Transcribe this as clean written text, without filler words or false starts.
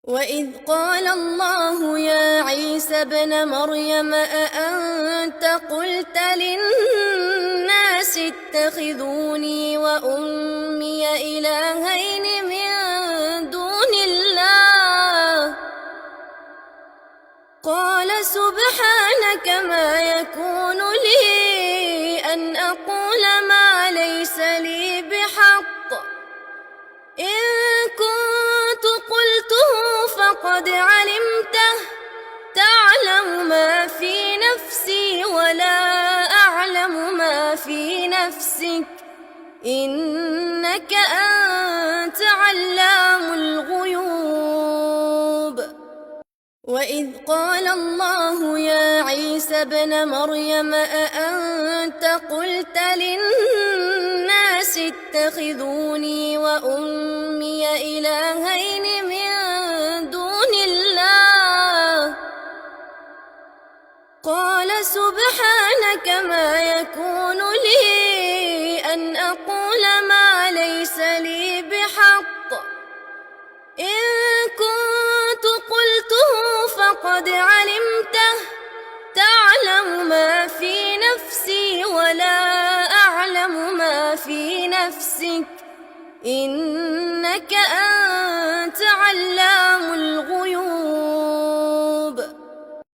وإذ قال الله يا عيسى ابن مريم أأنت قلت للناس اتخذوني وأمي إلهين من دون الله قال سبحانك ما يكون لي أن أقول ما ليس لي بحق إن كنت قلته فقد علمته تعلم ما في نفسي ولا أعلم ما في نفسك إنك أنت علام الغيوب وإذ قال الله يا عيسى ابن مريم أأنت قلت للناس اتخذوني وأمي إلهين من دون الله قال سبحانك ما يكون لي أن أقول ما ليس لي بحق إن كنت قلته فقد علمته تعلم ما في نفسي ولا أعلم ما في نفسك إنك أنت علام